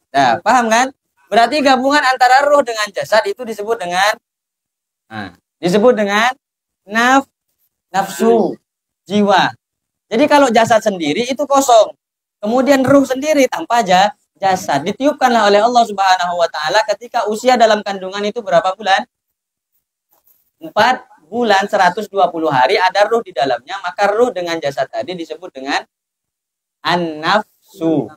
Nah, paham kan? Berarti gabungan antara ruh dengan jasad itu disebut dengan nafsu, jiwa. Jadi kalau jasad sendiri itu kosong. Kemudian ruh sendiri tanpa jasad ditiupkanlah oleh Allah Subhanahu wa taala ketika usia dalam kandungan itu berapa bulan? 4 bulan 120 hari ada ruh di dalamnya, maka ruh dengan jasad tadi disebut dengan an-nafsu.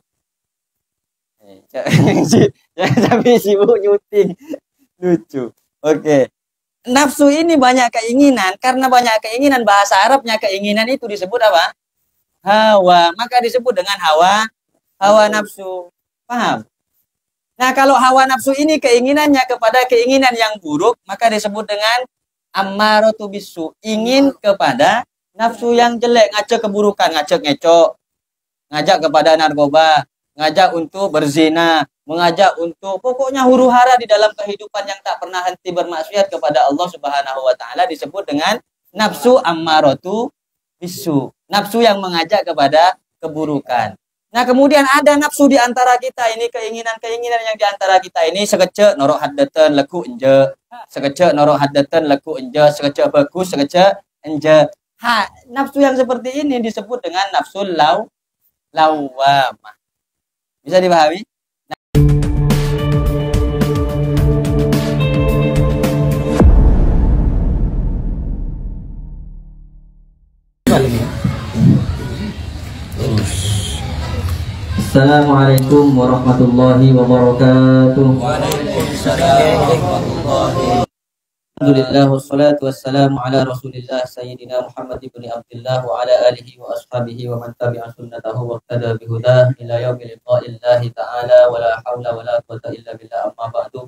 Tapi sibuk nyuting. Lucu. Oke. Nafsu ini banyak keinginan. Karena banyak keinginan, bahasa Arabnya keinginan itu disebut apa? Hawa. Maka disebut dengan hawa nafsu. Paham? Nah, kalau hawa nafsu ini keinginannya kepada keinginan yang buruk, maka disebut dengan ammaratu bisu. Ingin kepada nafsu yang jelek, ngajak keburukan, ngajak ngecok, ngajak kepada narkoba, ngajak untuk berzina, mengajak untuk pokoknya huru-hara di dalam kehidupan yang tak pernah henti bermaksiat kepada Allah Subhanahu wa taala disebut dengan nafsu ammaratu bisu. Nafsu yang mengajak kepada keburukan. Nah, kemudian ada nafsu di antara kita ini, keinginan-keinginan yang di antara kita ini sekecek norok haddatan leku enje, sekecek norok haddatan leku enje, sekecek bagus, sekecek enje. Nafsu yang seperti ini disebut dengan nafsul lawamah. Bisa dipahami? Assalamualaikum warahmatullahi wabarakatuh. Waalaikumsalam warahmatullahi. Alhamdulillah wassalatu wassalamu ala Rasulillah Sayyidina Muhammad ibn Abdullah wa ala alihi wa ashabihi wa man tabi'a sunnatahu wa iqtada bihudah ila yaumil liqa'illahi ta'ala wa la haula wa la quwwata illa billah. Amma ba'du.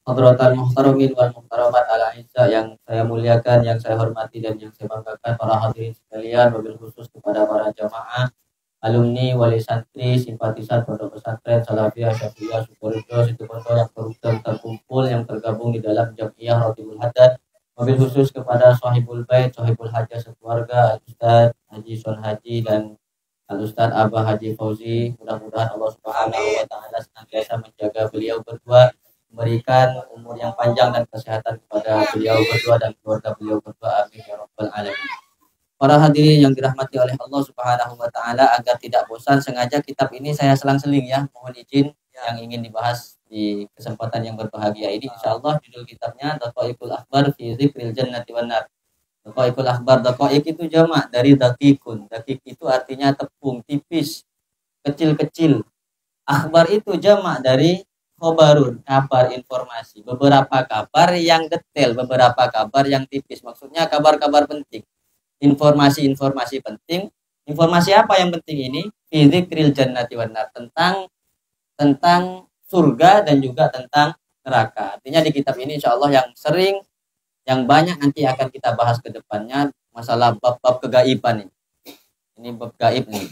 Hadratal muhtaramin wal muhtaramat ala izza, yang saya muliakan, yang saya hormati dan yang saya banggakan para hadirin sekalian, wabil khusus kepada para jamaah, alumni, wali santri, simpatisan pondok pesantren Salafiyah Syafi'iyah Sukorejo Situbondo yang terkumpul, yang tergabung di dalam Jamiyah Rotibul Haddad. Wabil khusus kepada Sahibul Bait, Sahibul Hajah sekeluarga, Al-Ustaz Haji Son Haji dan Al-Ustaz Abah Haji Fauzi. Mudah-mudahan Allah Subhanahu wa taala senantiasa menjaga beliau berdua, memberikan umur yang panjang dan kesehatan kepada beliau berdua dan keluarga beliau berdua. Amin ya rabbal alamin. Para hadirin yang dirahmati oleh Allah Subhanahu wa taala, agar tidak bosan, sengaja kitab ini saya selang-seling ya. Mohon izin yang ingin dibahas di kesempatan yang berbahagia ini. Insyaallah judul kitabnya Daqaiqul Akhbar fi Dzikril Jannati wan Nar. Daqaiqul Akhbar, daqaiq itu jamak dari daqiqun. Daqiq itu artinya tepung, tipis, kecil-kecil. Akhbar itu jamak dari khobarun, kabar, informasi. Beberapa kabar yang detail, beberapa kabar yang tipis. Maksudnya kabar-kabar penting. Informasi-informasi penting. Informasi apa yang penting ini? Fi dzikril jannati wan nar, tentang surga dan juga tentang neraka. Artinya di kitab ini insyaallah yang sering, yang banyak nanti akan kita bahas ke depannya masalah bab-bab kegaiban ini. Ini bab gaib nih.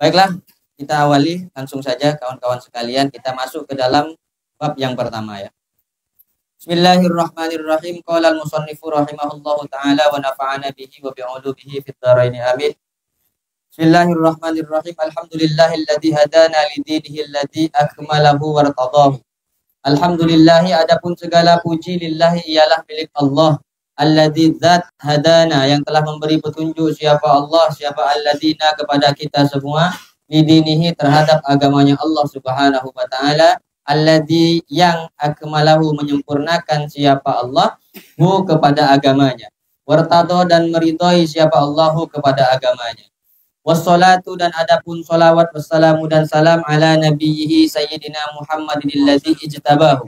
Baiklah, kita awali langsung saja kawan-kawan sekalian, kita masuk ke dalam bab yang pertama ya. Bismillahirrahmanirrahim. Qala al-musannifu rahimahullahu ta'ala wa nafa'ana bihi wa bi'ulumihi fid dharain amin. Bismillahirrahmanirrahim. Alhamdulillahilladzi hadana lidinihi alladzi akmalahu wartadahu. Alhamdulillahi, adapun segala puji lillahi ialah milik Allah. Alladzi dzat hadana, yang telah memberi petunjuk. Siapa Allah? Siapa alladzina? Kepada kita semua. Lidinihi, terhadap agamanya Allah Subhanahu wa ta'ala. Alladzi, yang akmalahu, menyempurnakan siapa Allah hu, kepada agamanya. Wartado, dan meridhoi siapa Allahu kepada agamanya. Wassalatu, dan adapun salawat wassalamu dan salam ala nabiyhi sayyidina Muhammadin alladzi ijtabahu.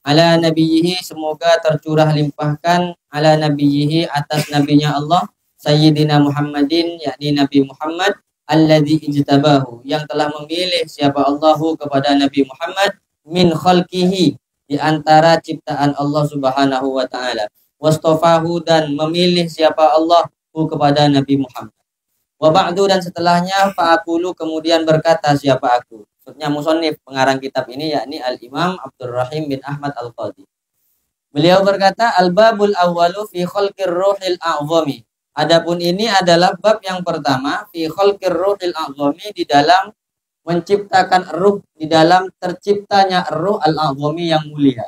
Ala nabiyhi, semoga tercurah limpahkan, ala nabiyhi, atas nabinya Allah, sayyidina Muhammadin, yakni Nabi Muhammad, alladzi ijtabahu, yang telah memilih siapa Allahu kepada Nabi Muhammad, min khalqihi, di antara ciptaan Allah Subhanahu wa taala. Wastofahu, dan memilih siapa Allah kepada Nabi Muhammad. Wa ba'du, dan setelahnya, fa'aqulu, kemudian berkata siapa aku. Maksudnya musannif, pengarang kitab ini, yakni Al-Imam Abdurrahim bin Ahmad Al-Qadhi. Beliau berkata, al-babul awwalu fi khalqir ruhil a'zami. Adapun ini adalah bab yang pertama, fi khalqir ruhil a'zami, di dalam menciptakan ruh di dalam terciptanya ruh al-azami yang mulia.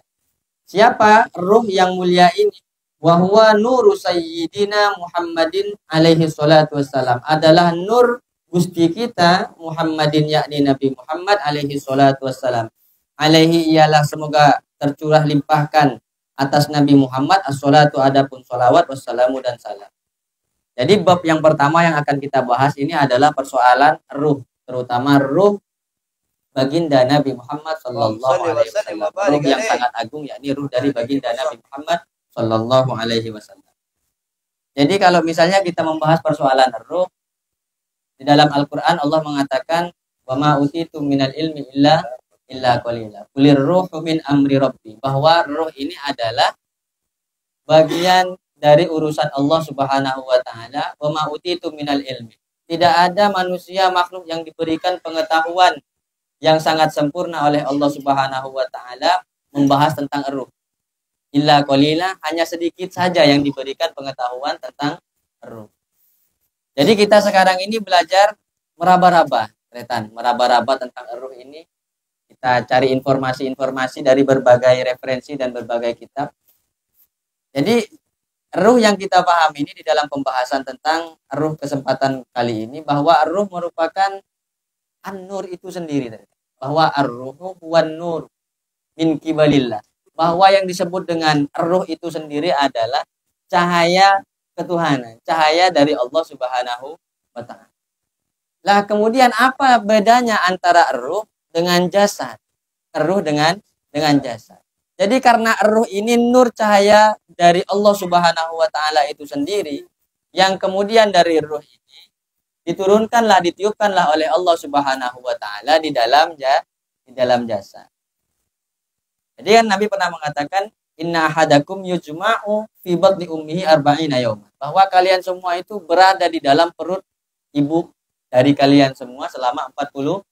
Siapa ruh yang mulia ini? Wa huwa nuru sayyidina Muhammadin alaihi salatu wassalam. Adalah nur Gusti kita Muhammadin, yakni Nabi Muhammad alaihi salatu wassalam. Alaihi ialah semoga tercurah limpahkan atas Nabi Muhammad as-salatu adapun salawat wassalamu dan salam. Jadi bab yang pertama yang akan kita bahas ini adalah persoalan ruh, terutama ruh baginda Nabi Muhammad sallallahu alaihi wasallam. Ruh yang sangat agung, yakni ruh dari baginda Nabi Muhammad sallallahu alaihi wasallam. Jadi kalau misalnya kita membahas persoalan ruh, di dalam Al-Qur'an Allah mengatakan wa ma utitu minal ilmi illa qalila. Qulir ruhu min amri rabbi, bahwa ruh ini adalah bagian dari urusan Allah Subhanahu wa taala. Wa ma utitu minal ilmi. Tidak ada manusia makhluk yang diberikan pengetahuan yang sangat sempurna oleh Allah Subhanahu wa taala membahas tentang ruh. Illa qalila, hanya sedikit saja yang diberikan pengetahuan tentang ruh. Jadi kita sekarang ini belajar meraba-raba, meraba-raba tentang ruh ini. Kita cari informasi-informasi dari berbagai referensi dan berbagai kitab. Jadi ruh yang kita pahami ini di dalam pembahasan tentang ruh kesempatan kali ini, bahwa ruh merupakan an-nur itu sendiri. Bahwa ar-ruhu huwan nur min kibalillah. Bahwa yang disebut dengan ruh itu sendiri adalah cahaya ketuhanan, cahaya dari Allah Subhanahu wa taala. Lah kemudian apa bedanya antara ruh dengan jasad? Ruh dengan jasad. Jadi karena ruh ini nur cahaya dari Allah Subhanahu wa taala itu sendiri, yang kemudian dari ruh ini ditiupkanlah oleh Allah Subhanahu wa taala di dalam jasad. Jadi kan Nabi pernah mengatakan inna ahadakum yujma'u fi batni ummihi arba'ina yawman, bahwa kalian semua itu berada di dalam perut ibu dari kalian semua selama 40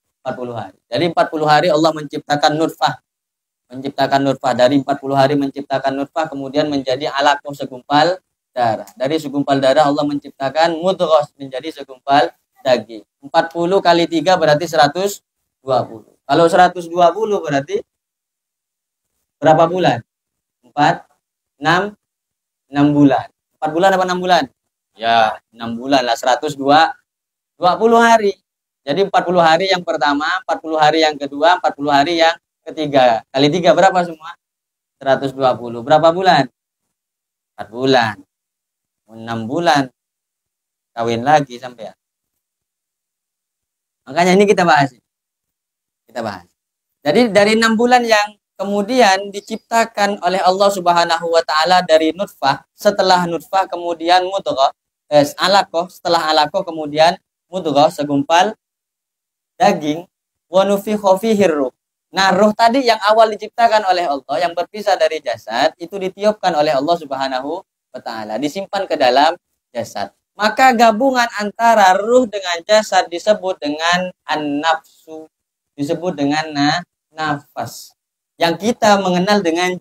hari. Jadi 40 hari Allah menciptakan nutfah. Dari 40 hari menciptakan nutfah, kemudian menjadi alaqah segumpal darah. Dari segumpal darah Allah menciptakan mudghah menjadi segumpal daging. 40 kali 3 berarti 120. Kalau 120 berarti berapa bulan? 6 bulan. 4 bulan apa 6 bulan? Ya, 6 bulan lah, 120 hari. Jadi 40 hari yang pertama, 40 hari yang kedua, 40 hari yang ketiga. Kali 3 berapa semua? 120. Berapa bulan? 4 bulan. 6 bulan. Kawin lagi sampai ya. Makanya ini kita bahas. Jadi dari 6 bulan yang kemudian diciptakan oleh Allah Subhanahu wa taala dari nutfah, setelah nutfah kemudian mudghah, alaqah, setelah alaqah kemudian mudghah segumpal daging, wa nufikha fihi ruh. Nah, ruh tadi yang awal diciptakan oleh Allah, yang berpisah dari jasad, itu ditiupkan oleh Allah Subhanahu wa taala, disimpan ke dalam jasad. Maka gabungan antara ruh dengan jasad disebut dengan an-nafsu, disebut dengan nafas. Yang kita mengenal dengan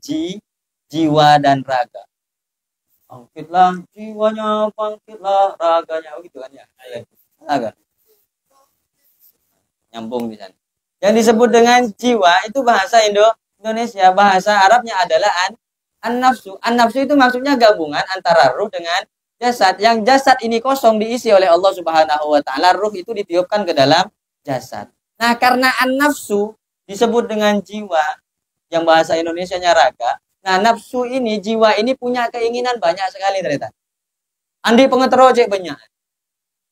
jiwa dan raga. Bangkitlah jiwanya, bangkitlah raganya, begitu kan ya. Raga. Nyambung di sana. Yang disebut dengan jiwa itu bahasa Indonesia, bahasa Arabnya adalah an-nafsu. An-nafsu itu maksudnya gabungan antara ruh dengan jasad. Yang jasad ini kosong diisi oleh Allah Subhanahu wa taala, ruh itu ditiupkan ke dalam jasad. Nah, karena an-nafsu disebut dengan jiwa, yang bahasa Indonesianya raga. Nah, nafsu ini, jiwa ini punya keinginan banyak sekali ternyata. Andi pengetero cek banyak.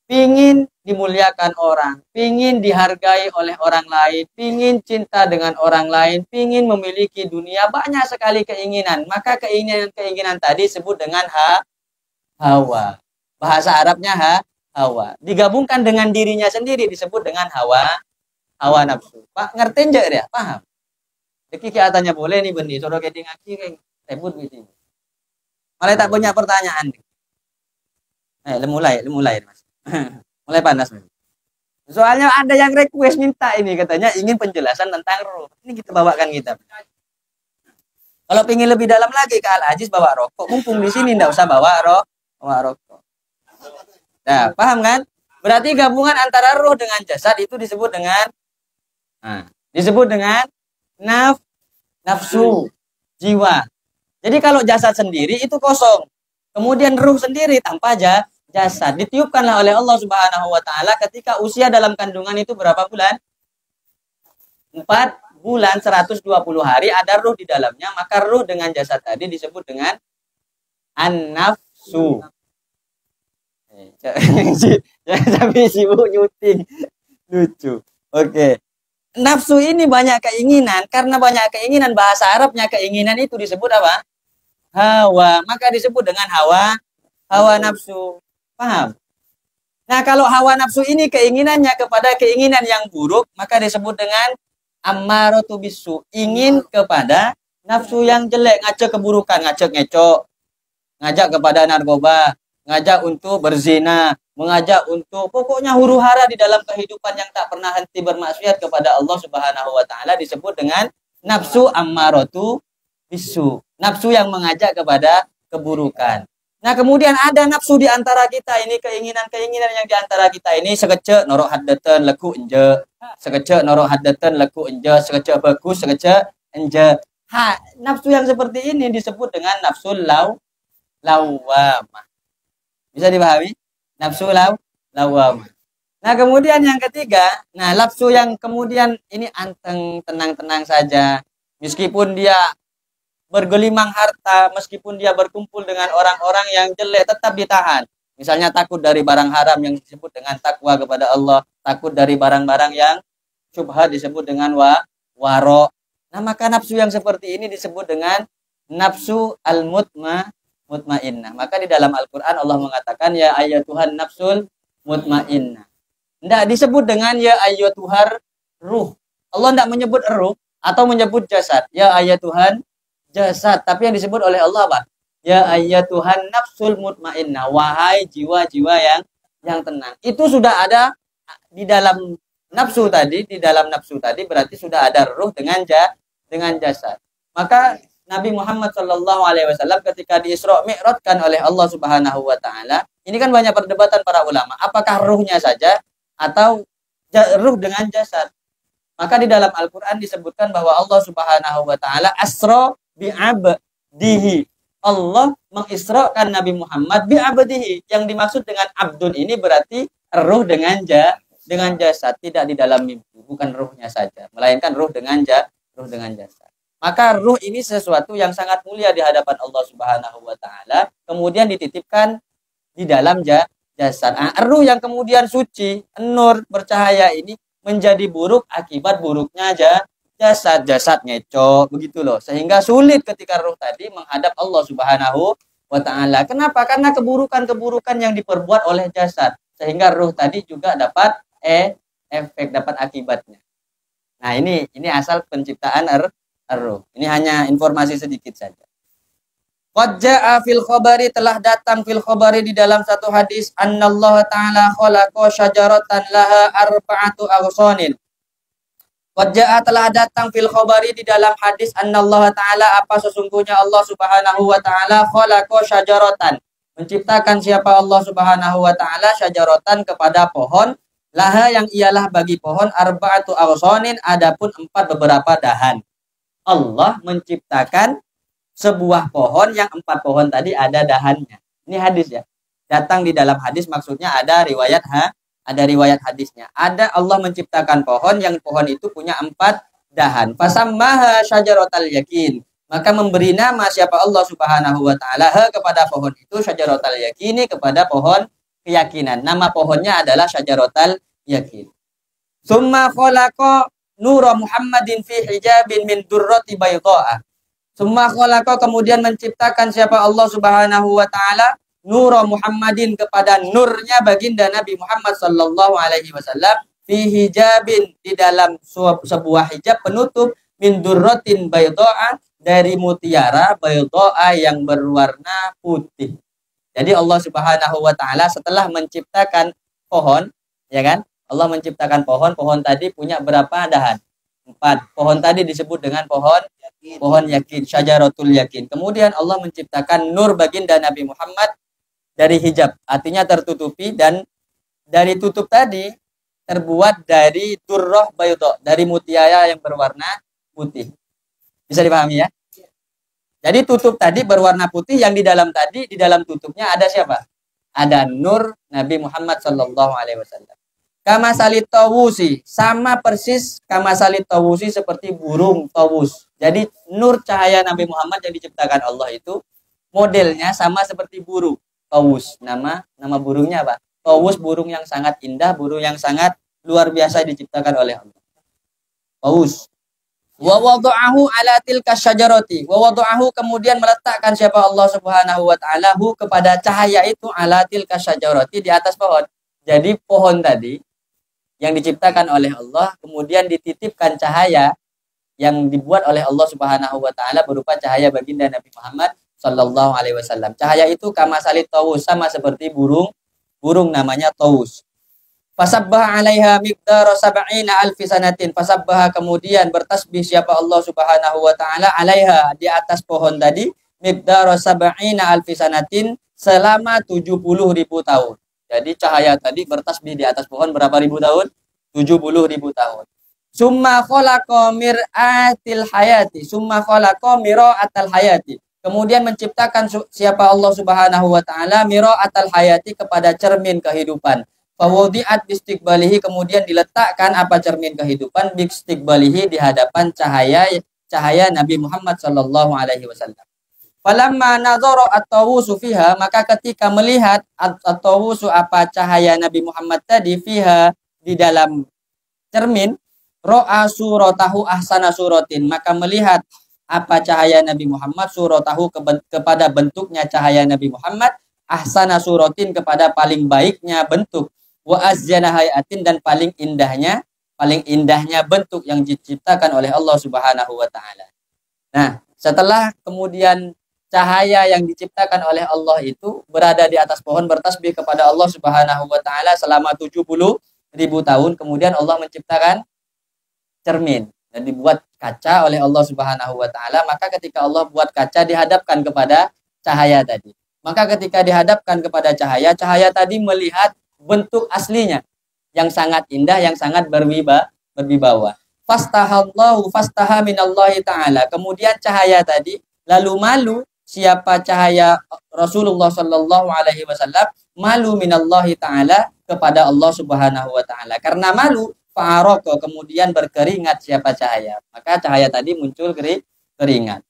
Pingin dimuliakan orang, pingin dihargai oleh orang lain, pingin cinta dengan orang lain, pingin memiliki dunia, banyak sekali keinginan. Maka keinginan tadi disebut dengan hawa. Bahasa Arabnya hawa. Digabungkan dengan dirinya sendiri disebut dengan hawa nafsu. Pak ngerti enggak dia? Paham? Jadi katanya boleh nih benih, suruh keding ngaji kayak ribut di sini. Mulai tak punya pertanyaan. Mulai Mas. Mulai panas Mas. Soalnya ada yang request minta ini, katanya ingin penjelasan tentang ruh. Ini kita bawakan kita. Kalau ingin lebih dalam lagi ke Al-Aziz bawa rokok. Mumpung di sini enggak usah bawa rokok. Nah, paham kan? Berarti gabungan antara ruh dengan jasad itu disebut dengan Nah, disebut dengan nafsu, jiwa. Jadi kalau jasad sendiri itu kosong. Kemudian ruh sendiri tanpa jasad. Ditiupkanlah oleh Allah Subhanahu wa taala ketika usia dalam kandungan itu berapa bulan? 4 bulan 120 hari ada ruh di dalamnya, maka ruh dengan jasad tadi disebut dengan an-nafsu. Tapi sibuk nyuting. Lucu. Oke. Nafsu ini banyak keinginan. Karena banyak keinginan, bahasa Arabnya keinginan itu disebut apa? Hawa. Maka disebut dengan hawa nafsu. Paham? Nah, kalau hawa nafsu ini keinginannya kepada keinginan yang buruk, maka disebut dengan ammaratu bisu. Ingin kepada nafsu yang jelek, ngajak keburukan, ngajak ngecok, ngajak kepada narkoba, ngajak untuk berzina, mengajak untuk pokoknya huru-hara di dalam kehidupan yang tak pernah henti bermaksiat kepada Allah Subhanahu wa taala disebut dengan nafsu ammaratu bisu. Nafsu yang mengajak kepada keburukan. Nah, kemudian ada nafsu di antara kita ini, keinginan-keinginan yang di antara kita ini sekecek norok haddatan leku enje, sekecek norok haddatan leku enje, sekecek bagus, sekecek enje. Nafsu yang seperti ini disebut dengan nafsul lawamah. Bisa dipahami? Nafsu lawamah. Nah, kemudian yang ketiga, nah nafsu yang kemudian ini anteng, tenang-tenang saja. Meskipun dia bergelimang harta, meskipun dia berkumpul dengan orang-orang yang jelek, tetap ditahan. Misalnya takut dari barang haram yang disebut dengan takwa kepada Allah, takut dari barang-barang yang syubhat disebut dengan waro. Nah, maka nafsu yang seperti ini disebut dengan nafsu al-mutmainnah. Maka di dalam Al-Quran Allah mengatakan ya ayyatuhan nafsul mutmainnah. Tidak disebut dengan ya ayyatuhar ruh. Allah tidak menyebut ruh atau menyebut jasad. Ya ayyatuhan jasad, tapi yang disebut oleh Allah apa? Ya ayyatuhan nafsul mutmainnah, wahai jiwa-jiwa yang tenang. Itu sudah ada di dalam nafsu tadi, berarti sudah ada ruh dengan jasad. Maka Nabi Muhammad Shallallahu Alaihi Wasallam ketika di Isra Mi'rajkan oleh Allah Subhanahu Wa Taala, ini kan banyak perdebatan para ulama, apakah ruhnya saja atau ruh dengan jasad? Maka di dalam Al-Quran disebutkan bahwa Allah Subhanahu Wa Taala asra bi'abdihi. Allah mengisrakan Nabi Muhammad bi'abdihi. Yang dimaksud dengan abdun ini berarti ruh dengan jasad, tidak di dalam mimpi, bukan ruhnya saja, melainkan ruh dengan jasad. Maka ruh ini sesuatu yang sangat mulia di hadapan Allah Subhanahu wa taala, kemudian dititipkan di dalam jasad. Ruh yang kemudian suci, nur, bercahaya ini menjadi buruk akibat buruknya jasad ngecok begitu loh, sehingga sulit ketika ruh tadi menghadap Allah Subhanahu wa taala. Kenapa? Karena keburukan yang diperbuat oleh jasad, sehingga ruh tadi juga dapat efek, dapat akibatnya. Nah, ini asal penciptaan ruh. Ini hanya informasi sedikit saja. Qad jaa fil khabari, telah datang fil khabari di dalam satu hadis, annallaha ta'ala khalaqa syajaratan laha arba'atu aghsanin. Qad jaa, telah datang fil khabari di dalam hadis, annallaha ta'ala, apa sesungguhnya Allah Subhanahu wa taala khalaqa syajaratan, menciptakan siapa Allah Subhanahu wa taala syajaratan kepada pohon, laha yang ialah bagi pohon, arba'atu aghsanin, adapun 4 beberapa dahan. Allah menciptakan sebuah pohon yang 4 pohon tadi ada dahannya. Ini hadis ya. Datang di dalam hadis, maksudnya ada riwayat hadisnya. Ada Allah menciptakan pohon yang pohon itu punya 4 dahan. Fasammaha syajaratal yakin. Maka memberi nama siapa Allah Subhanahu wa taala kepada pohon itu syajaratal yakini, kepada pohon keyakinan. Nama pohonnya adalah syajaratal yakin. Summa khalaqa nura Muhammadin fi hijabin min durrati baydha'a. Summa khalaqa, kemudian menciptakan siapa Allah Subhanahu wa taala nura Muhammadin, kepada nurnya baginda Nabi Muhammad sallallahu alaihi wasallam, fi hijabin, di dalam sebuah hijab penutup, min durratin baydha'a, dari mutiara, baydha'a yang berwarna putih. Jadi Allah Subhanahu wa taala setelah menciptakan pohon, ya kan? Allah menciptakan pohon tadi punya berapa dahan? 4. Pohon tadi disebut dengan pohon yakin, syajaratul yakin. Kemudian Allah menciptakan nur baginda Nabi Muhammad dari hijab, artinya tertutupi, dan dari tutup tadi terbuat dari durrah bayda, dari mutiara yang berwarna putih. Bisa dipahami ya? Jadi tutup tadi berwarna putih, yang di dalam tadi, di dalam tutupnya ada siapa? Ada nur Nabi Muhammad sallallahu alaihi wasallam. Kama salit tawusi, sama persis kama salit tawusi seperti burung tawus. Jadi nur cahaya Nabi Muhammad yang diciptakan Allah itu modelnya sama seperti burung tawus. Nama burungnya apa? Tawus, burung yang sangat indah, burung yang sangat luar biasa diciptakan oleh Allah. Tawus. Wa wada'ahu ala tilka syajarati. Wa wada'ahu, kemudian meletakkan siapa Allah Subhanahu wa taala hu kepada cahaya itu ala tilka syajarati, di atas pohon. Jadi pohon tadi yang diciptakan oleh Allah kemudian dititipkan cahaya yang dibuat oleh Allah Subhanahu wa taala berupa cahaya baginda Nabi Muhammad sallallahu alaihi wasallam. Cahaya itu kama salit tawus, sama seperti burung namanya tawus. Fasabbaha 'alaiha miqdara sab'ina alfi sanatin. Fasabbaha, kemudian bertasbih siapa Allah Subhanahu wa taala 'alaiha, di atas pohon tadi, miqdara sab'ina alfi sanatin, selama 70.000 tahun. Jadi cahaya tadi bertasbih di atas pohon berapa ribu tahun? 70.000 tahun. Summa khalaqa mir'atil hayati. Summa khalaqa mira'atal hayati. Kemudian menciptakan siapa Allah Subhanahu wa taala mira'atal hayati, kepada cermin kehidupan. Fawudi'at bistiqbalihi, kemudian diletakkan apa cermin kehidupan, bistiqbalihi, di hadapan cahaya Nabi Muhammad sallallahu alaihi wasallam. Falamma nazara at-tawusu fiha, maka ketika melihat at-tawusu apa cahaya Nabi Muhammad tadi, fiha, di dalam cermin, ra'a suratahu ahsana suratin, maka melihat apa cahaya Nabi Muhammad, suratahu kepada bentuknya cahaya Nabi Muhammad, ahsana suratin, kepada paling baiknya bentuk, wa azyana hayatin, dan paling indahnya bentuk yang diciptakan oleh Allah Subhanahu wa taala. Nah, setelah kemudian cahaya yang diciptakan oleh Allah itu berada di atas pohon bertasbih kepada Allah Subhanahu wa taala selama 70.000 tahun, kemudian Allah menciptakan cermin dan dibuat kaca oleh Allah Subhanahu wa taala. Maka ketika Allah buat kaca dihadapkan kepada cahaya tadi. Maka ketika dihadapkan kepada cahaya tadi melihat bentuk aslinya yang sangat indah, yang sangat berwibawa. Fastaha minallahi ta'ala. Kemudian cahaya tadi lalu malu, siapa cahaya Rasulullah sallallahu alaihi wasallam, malu minallahi ta'ala, kepada Allah Subhanahu wa taala. Karena malu, fa'araka, kemudian berkeringat siapa cahaya. Maka cahaya tadi muncul keringat.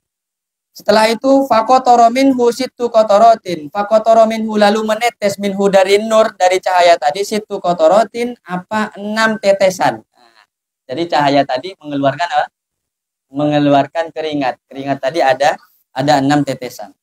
Setelah itu faqatara minhu sittu qataratin. Faqatara minhu, lalu menetes minhu dari nur, dari cahaya tadi, sittu qataratin, apa 6 tetesan. Nah, jadi cahaya tadi mengeluarkan apa? Mengeluarkan keringat. Keringat tadi ada 6 tetesan.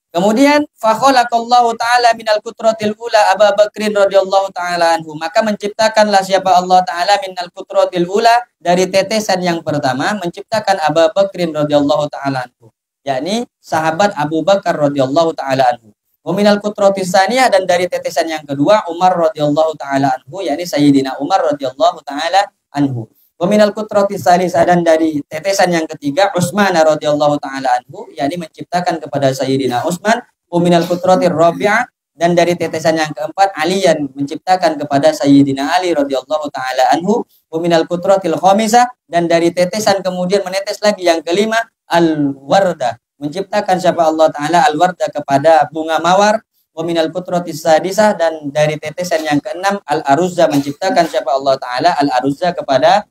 Kemudian fa khalaqallahu taala minal qutratil ula Abu Bakrin radhiyallahu taala anhu. Maka menciptakanlah siapa Allah taala minal qutratil ula, dari tetesan yang pertama, menciptakan Abu Bakrin radhiyallahu taala anhu, yakni sahabat Abu Bakar radhiyallahu taala anhu. Wa minal qutratis tsaniyah, dan dari tetesan yang kedua Umar radhiyallahu taala anhu, yakni Sayyidina Umar radhiyallahu taala anhu. Wa minal qutratis tsalisah, dan dari tetesan yang ketiga Utsman radhiyallahu taala anhu, yakni menciptakan kepada Sayyidina Utsman. Wa minal qutratir rabi'ah, dan dari tetesan yang keempat Aliyan, menciptakan kepada Sayyidina Ali radhiyallahu taala anhu. Wa minal qutratil khamisah, dan dari tetesan kemudian menetes lagi yang kelima al-wardah, menciptakan siapa Allah taala al-wardah kepada bunga mawar. Wa minal qutratis sadisah, dan dari tetesan yang keenam al-aruzza, menciptakan siapa Allah taala al-aruzza kepada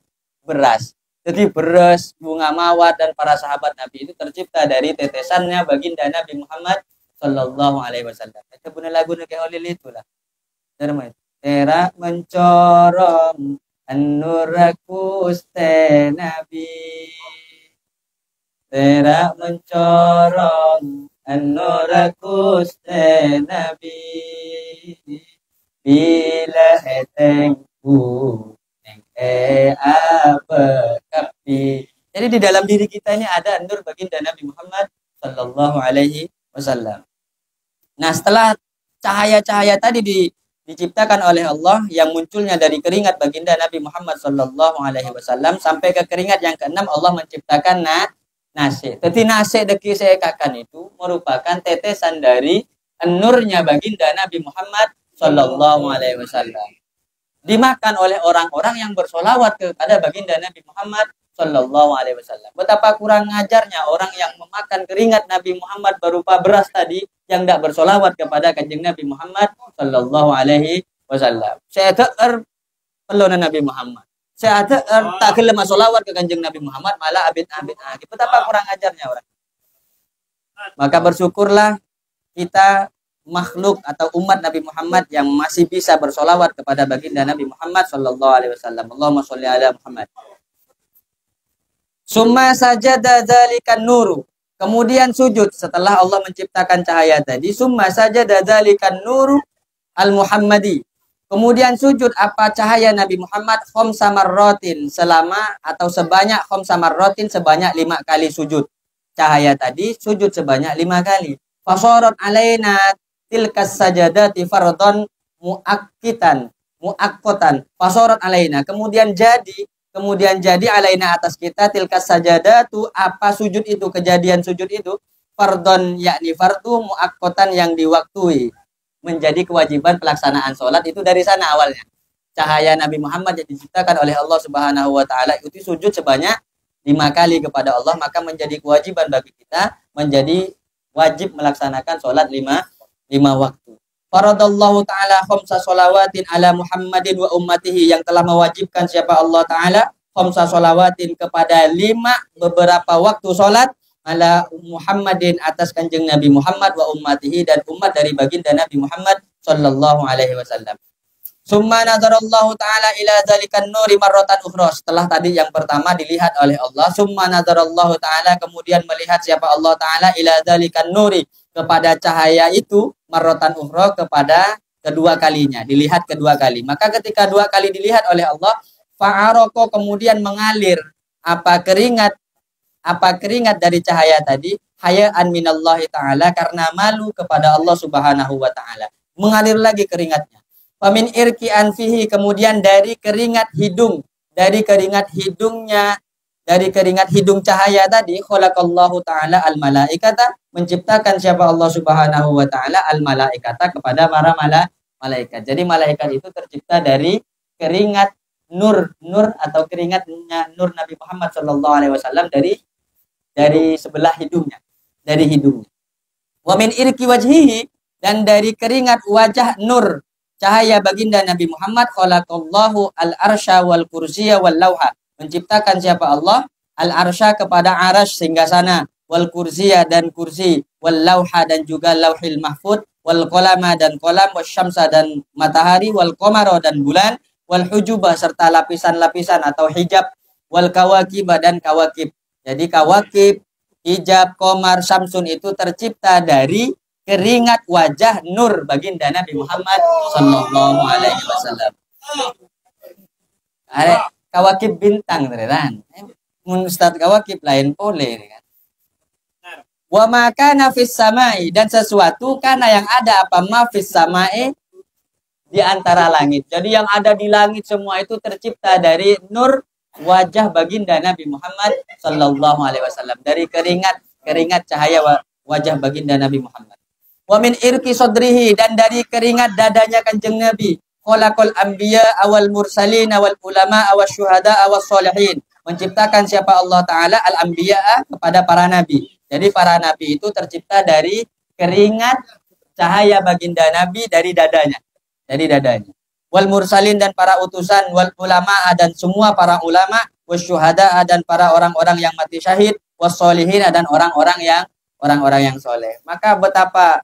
beras. Jadi beras, bunga mawar, dan para sahabat Nabi itu tercipta dari tetesannya baginda Nabi Muhammad sallallahu alaihi wasallam. Itu punya lagu nak oleh itulah. Terima. Tera mencorong an-nuraku Nabi. Tera mencorong an-nuraku Nabi. Bila hetengku apa kapi. Jadi di dalam diri kita ini ada nur baginda Nabi Muhammad sallallahu alaihi wasallam. Nah, setelah cahaya-cahaya tadi diciptakan oleh Allah yang munculnya dari keringat baginda Nabi Muhammad sallallahu alaihi wasallam sampai ke keringat yang keenam, Allah menciptakan nasi. Jadi nasi deki saya kakan itu merupakan tetesan dari nurnya baginda Nabi Muhammad sallallahu alaihi wasallam. dimakan oleh orang-orang yang bersolawat kepada baginda Nabi Muhammad Sallallahu Alaihi Wasallam. Betapa kurang ajarnya orang yang memakan keringat Nabi Muhammad berupa beras tadi yang tidak bersolawat kepada kanjeng Nabi Muhammad Sallallahu Alaihi Wasallam. Saya ter pelonan Nabi Muhammad. Saya tak kelema solawat ke kanjeng Nabi Muhammad malah abid-abid. Betapa kurang ajarnya orang. Maka bersyukurlah kita makhluk atau umat Nabi Muhammad yang masih bisa bersolawat kepada baginda Nabi Muhammad Sallallahu Alaihi Wasallam. Allahumma sholli ala Muhammad. Summa sajada dzalikan nuru. Kemudian sujud setelah Allah menciptakan cahaya tadi. Summa sajada dzalikan nuru al-Muhammadi. Kemudian sujud apa cahaya Nabi Muhammad khamsa marratin selama atau sebanyak khamsa marratin sebanyak 5 kali sujud. Cahaya tadi sujud sebanyak 5 kali. Fasarat alaina tilkas sajadati fardhon muakkotan. Fasarat alaina. Kemudian jadi alaina atas kita tilkas sajadatu apa sujud itu, kejadian sujud itu fardhon yakni fardu muakkotan yang diwaktui, menjadi kewajiban pelaksanaan sholat itu dari sana awalnya. Cahaya Nabi Muhammad yang diciptakan oleh Allah Subhanahu wa taala itu sujud sebanyak 5 kali kepada Allah, maka menjadi kewajiban bagi kita, menjadi wajib melaksanakan sholat 5 waktu. Faradallahu ta'ala khamsa sholawatin ala Muhammadin wa ummatihi, yang telah mewajibkan siapa Allah Ta'ala khamsa sholawatin kepada 5 beberapa waktu sholat ala Muhammadin atas kanjeng Nabi Muhammad wa ummatihi dan umat dari baginda Nabi Muhammad Sallallahu Alaihi Wasallam. Summa nazarallahu ta'ala ila dzalikan nuri marratan ukhra. Setelah tadi yang pertama dilihat oleh Allah, summa nazarallahu ta'ala kemudian melihat siapa Allah Ta'ala ila dzalikan nuri kepada cahaya itu marratan ukhra kepada kedua kalinya, dilihat kedua kali. Maka ketika 2 kali dilihat oleh Allah, fa'aroko kemudian mengalir apa keringat dari cahaya tadi, hayaan minallahi ta'ala karena malu kepada Allah Subhanahu wa ta'ala. Mengalir lagi keringatnya. Famin irki anfihi kemudian dari keringat hidung, dari keringat hidung cahaya tadi khalaqallahu ta'ala al malaikata, menciptakan siapa Allah Subhanahu wa ta'ala al malaikata kepada para malaikat. Jadi malaikat itu tercipta dari keringat nur atau keringatnya nur Nabi Muhammad Sallallahu Alaihi Wasallam dari sebelah hidungnya, dari hidungnya. Wa min irki wajhihi dan dari keringat wajah nur cahaya baginda Nabi Muhammad khalaqallahu al-arsya wal kursiyya wal lauha, menciptakan siapa Allah al-arsya kepada arash singgasana, wal kursiyya dan kursi, wal lauha dan juga lauhil mahfud, wal qalama dan qalam, wasyamsa dan matahari, wal qamara dan bulan, wal hujubah serta lapisan-lapisan atau hijab, wal kawakib dan kawakib. Jadi kawakib, hijab, qamar, syamsun itu tercipta dari keringat wajah nur baginda Nabi Muhammad Sallallahu Alaihi Wasallam. Kawakib bintang teran. Ustaz kawakib lain boleh kan. Wa ma kana fis samai dan sesuatu karena yang ada apa ma fis samai di antara langit. Jadi yang ada di langit semua itu tercipta dari nur wajah baginda Nabi Muhammad Sallallahu Alaihi Wasallam, dari keringat cahaya wajah baginda Nabi Muhammad. Wa min irki sodrihi dan dari keringat dadanya kanjeng Nabi khalaqal anbiya awal mursalin awal ulama awal syuhada awal sholihin, menciptakan siapa Allah Ta'ala al anbiya kepada para nabi. Jadi para nabi itu tercipta dari keringat cahaya baginda Nabi dari dadanya, wal mursalin dan para utusan, wal ulama dan semua para ulama, wasyuhada dan para orang-orang yang mati syahid, wassolihin dan orang-orang yang soleh. Maka betapa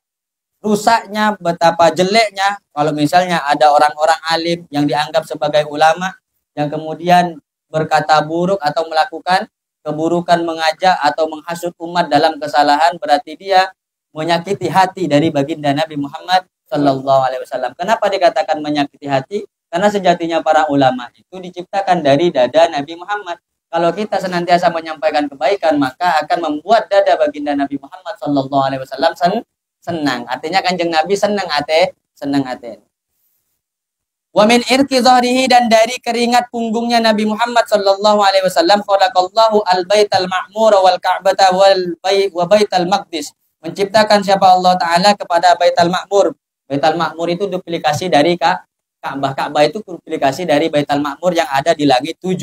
rusaknya, betapa jeleknya kalau misalnya ada orang-orang alim yang dianggap sebagai ulama yang kemudian berkata buruk atau melakukan keburukan, mengajak atau menghasut umat dalam kesalahan, berarti dia menyakiti hati dari baginda Nabi Muhammad Sallallahu Alaihi Wasallam. Kenapa dikatakan menyakiti hati? Karena sejatinya para ulama itu diciptakan dari dada Nabi Muhammad. Kalau kita senantiasa menyampaikan kebaikan, maka akan membuat dada baginda Nabi Muhammad Sallallahu Alaihi Wasallam senang. Artinya kanjeng Nabi senang hati. Wa min irki dhahrihi dan dari keringat punggungnya Nabi Muhammad Sallallahu Alaihi Wasallam khalaqallahu al-baital ma'mur wal ka'bata wa baital maqdis, menciptakan siapa Allah Ta'ala kepada baital ma'mur. Baital ma'mur itu duplikasi dari Ka'bah. Ka'bah itu duplikasi dari Baitul Ma'mur yang ada di langit 7.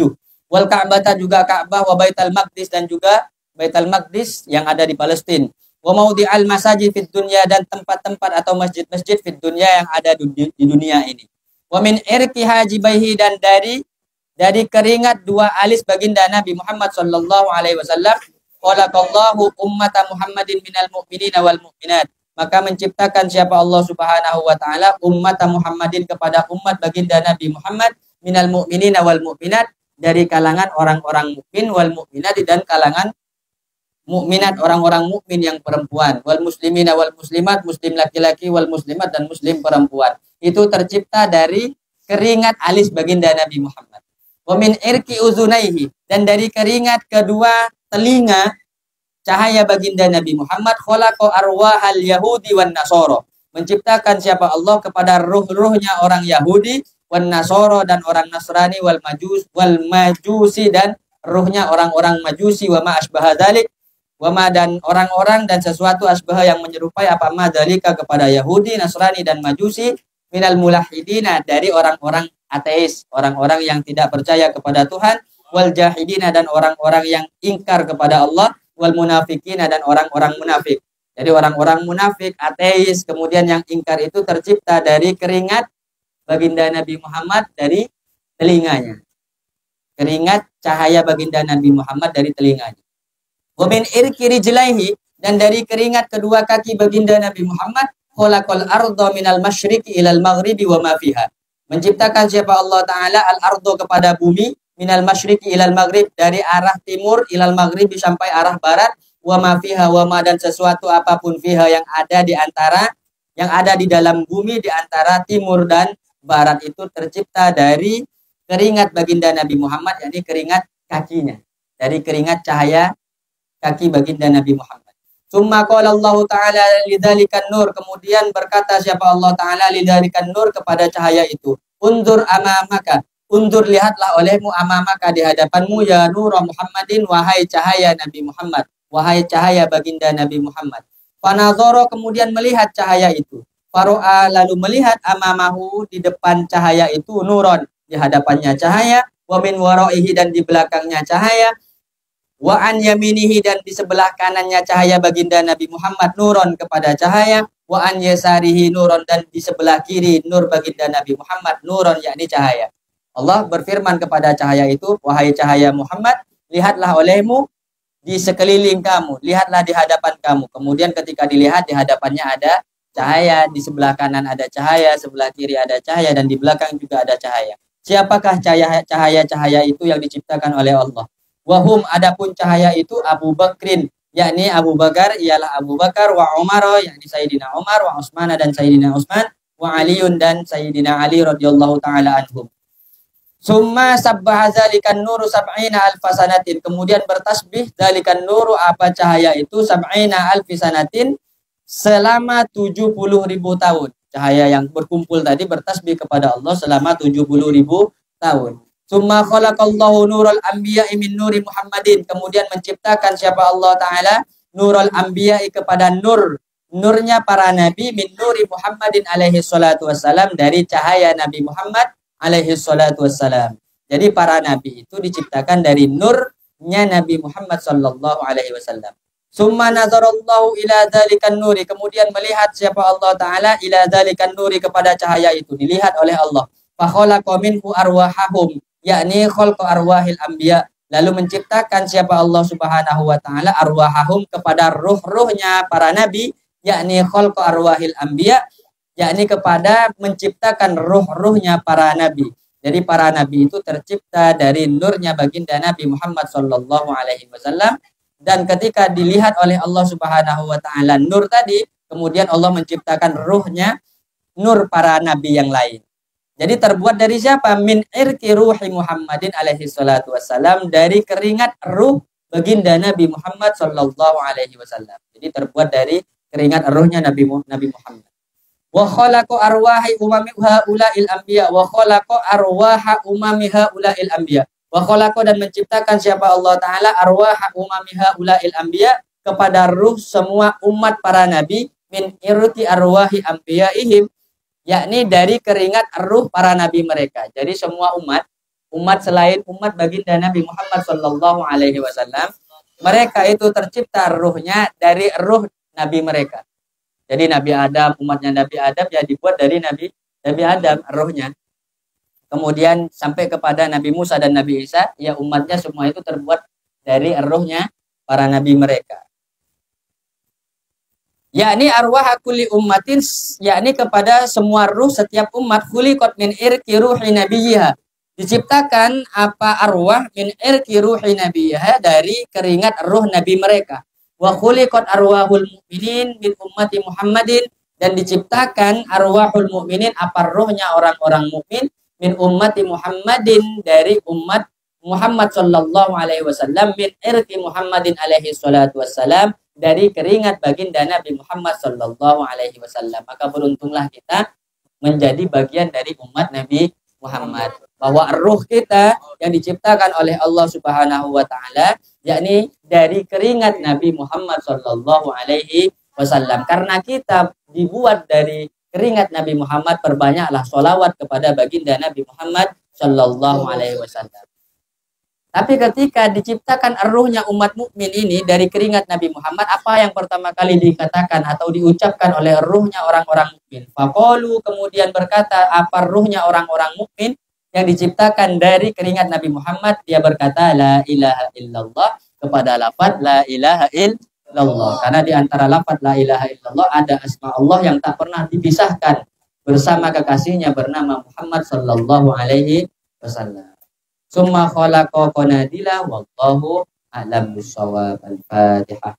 Wal Ka'bah juga Ka'bah, wa Baitul Maqdis dan juga Baitul Maqdis yang ada di Palestina. Wa maudhi'al masajid fid dunya dan tempat-tempat atau masjid-masjid fid dunya yang ada di dunia ini. Wa min irki hajibaihi dan dari keringat dua alis baginda Nabi Muhammad sallallahu alaihi wasallam, khalaqallahu ummata Muhammadin minal mu'minina wal mu'minat. Maka menciptakan siapa Allah Subhanahu wa taala umat Muhammadin kepada umat baginda Nabi Muhammad minal mu'minina wal mu'minat dari kalangan orang-orang mukmin wal mu'minat dan kalangan mukminat orang-orang mukmin yang perempuan wal muslimina wal muslimat muslim laki-laki wal muslimat dan muslim perempuan. Itu tercipta dari keringat alis baginda Nabi Muhammad. Wa min irki uzunaihi dan dari keringat kedua telinga cahaya baginda Nabi Muhammad khalaqa arwahal yahudi wan nasara. Menciptakan siapa Allah kepada ruh-ruhnya orang Yahudi wan nasara dan orang Nasrani wal majusi dan ruhnya orang-orang Majusi wa ma asbaha dzalik wa ma dan orang-orang dan sesuatu asbah yang menyerupai apa ma dzalika kepada Yahudi, Nasrani dan Majusi minal mulahidina dari orang-orang ateis, orang-orang yang tidak percaya kepada Tuhan, wal jahidina dan orang-orang yang ingkar kepada Allah, wal munafikina dan orang-orang munafik. Jadi orang-orang munafik, ateis, kemudian yang ingkar itu tercipta dari keringat baginda Nabi Muhammad dari telinganya. Keringat cahaya baginda Nabi Muhammad dari telinganya. Wa min irki rijlaihi dan dari keringat kedua kaki baginda Nabi Muhammad khalaqal arda minal masyriqi ilal maghribi wa ma fiha. Menciptakan siapa Allah taala al-ardo kepada bumi minal masyriqi ilal maghrib dari arah timur ilal maghribi sampai arah barat wa ma fiha wa ma dan sesuatu apapun fiha yang ada di antara yang ada di dalam bumi di antara timur dan barat itu tercipta dari keringat baginda Nabi Muhammad, yakni keringat kakinya, dari keringat cahaya kaki baginda Nabi Muhammad. Summa qala Allah taala lidzalikan nur, kemudian berkata siapa Allah taala lidzalikan nur kepada cahaya itu, undur amamaka, undur lihatlah olehmu amamaka di hadapanmu ya nur Muhammadin, wahai cahaya Nabi Muhammad, wahai cahaya baginda Nabi Muhammad. Fanazara kemudian melihat cahaya itu, faro'a lalu melihat amamahu di depan cahaya itu nuron, di hadapannya cahaya, wa min waraihi dan di belakangnya cahaya, wa an yaminihi dan di sebelah kanannya cahaya baginda Nabi Muhammad nuron kepada cahaya, wa an yasarihi nuron dan di sebelah kiri nur baginda Nabi Muhammad nuron yakni cahaya. Allah berfirman kepada cahaya itu, wahai cahaya Muhammad, lihatlah olehmu di sekeliling kamu, lihatlah di hadapan kamu. Kemudian ketika dilihat di hadapannya ada cahaya, di sebelah kanan ada cahaya, sebelah kiri ada cahaya dan di belakang juga ada cahaya. Siapakah cahaya-cahaya itu yang diciptakan oleh Allah? Wahum adapun cahaya itu Abu Bakrin, yakni Abu Bakar ialah Abu Bakar, wa Umar yakni Sayyidina Umar, wa Utsman dan Sayyidina Utsman, wa Aliun dan Sayyidina Ali radhiyallahu taala anhum. Summa sabbaha zalikan nuru sab'ina alfasanatin, kemudian bertasbih zalikan nuru apa cahaya itu sab'ina alfasanatin selama 70.000 tahun. Cahaya yang berkumpul tadi bertasbih kepada Allah selama 70.000 tahun. Summa khalaqallahu nurul anbiya'i min nuri Muhammadin, kemudian menciptakan siapa Allah taala nurul anbiya'i kepada nurnya para nabi min nuri Muhammadin alaihi salatu wassalam dari cahaya Nabi Muhammad alaihi salatu wassalam. Jadi para nabi itu diciptakan dari nurnya Nabi Muhammad sallallahu alaihi wasallam. Summa nazarallahu ila dzalikan nuri, kemudian melihat siapa Allah taala ila dzalikan nuri kepada cahaya itu, dilihat oleh Allah. Fa khalaqa minhu arwahahum, yakni khalqa arwahil anbiya, lalu menciptakan siapa Allah Subhanahu wa taala arwahahum kepada ruh-ruhnya para nabi, yakni khalqa arwahil anbiya, yakni kepada menciptakan ruh-ruhnya para nabi. Jadi para nabi itu tercipta dari nurnya baginda Nabi Muhammad sallallahu alaihi wasallam. Dan ketika dilihat oleh Allah Subhanahu wa taala nur tadi, kemudian Allah menciptakan ruhnya nur para nabi yang lain. Jadi terbuat dari siapa? Min irki ruhi Muhammadin alaihi salatu wassalam, dari keringat ruh baginda Nabi Muhammad sallallahu alaihi wasallam. Jadi terbuat dari keringat ruhnya Nabi Muhammad. Wa khalaqa arwahi umami haula'il anbiya, wa khalaqa arwaha umami haula'il anbiya. Wa khalaqa dan menciptakan siapa Allah taala arwaha umami haula'il anbiya kepada ruh semua umat para nabi min irti arwahi anbiyaihim, yakni dari keringat ruh para nabi mereka. Jadi semua umat selain umat baginda Nabi Muhammad Shallallahu Alaihi Wasallam, mereka itu tercipta ruhnya dari ruh nabi mereka. Jadi Nabi Adam, umatnya Nabi Adam ya dibuat dari Nabi Adam ruhnya. Kemudian sampai kepada Nabi Musa dan Nabi Isa, ya umatnya semua itu terbuat dari ruhnya para nabi mereka. Yakni arwah kulli ummatin, yakni kepada semua ruh setiap umat, khuliqat min irqi ruhi nabiyha. Diciptakan apa arwah min irqi ruhi nabiyha, dari keringat ruh nabi mereka. Wa khuliqat arwahul mu'minin min ummati Muhammadin, dan diciptakan arwahul mu'minin apa ruhnya orang-orang mukmin min ummati Muhammadin, dari umat Muhammad sallallahu alaihi wasallam, min irqi Muhammadin alaihi salatu wassalam, dari keringat baginda Nabi Muhammad sallallahu alaihi wasallam. Maka beruntunglah kita menjadi bagian dari umat Nabi Muhammad, bahwa ruh kita yang diciptakan oleh Allah Subhanahu wa taala yakni dari keringat Nabi Muhammad sallallahu alaihi wasallam. Karena kita dibuat dari keringat Nabi Muhammad, perbanyaklah sholawat kepada baginda Nabi Muhammad Shallallahu Alaihi Wasallam. Tapi ketika diciptakan ruhnya umat mukmin ini dari keringat Nabi Muhammad, apa yang pertama kali dikatakan atau diucapkan oleh ruhnya orang-orang mukmin? Faqalu, kemudian berkata, apa ruhnya orang-orang mukmin yang diciptakan dari keringat Nabi Muhammad? Dia berkata, la ilaha illallah, kepada lafaz la ilaha illallah. Karena di antara lafaz la ilaha illallah ada asma Allah yang tak pernah dipisahkan bersama kekasihnya bernama Muhammad sallallahu alaihi wasallam. Summa khalaqa qanadila wallahu a'lam bissawab. Al-Fatihah.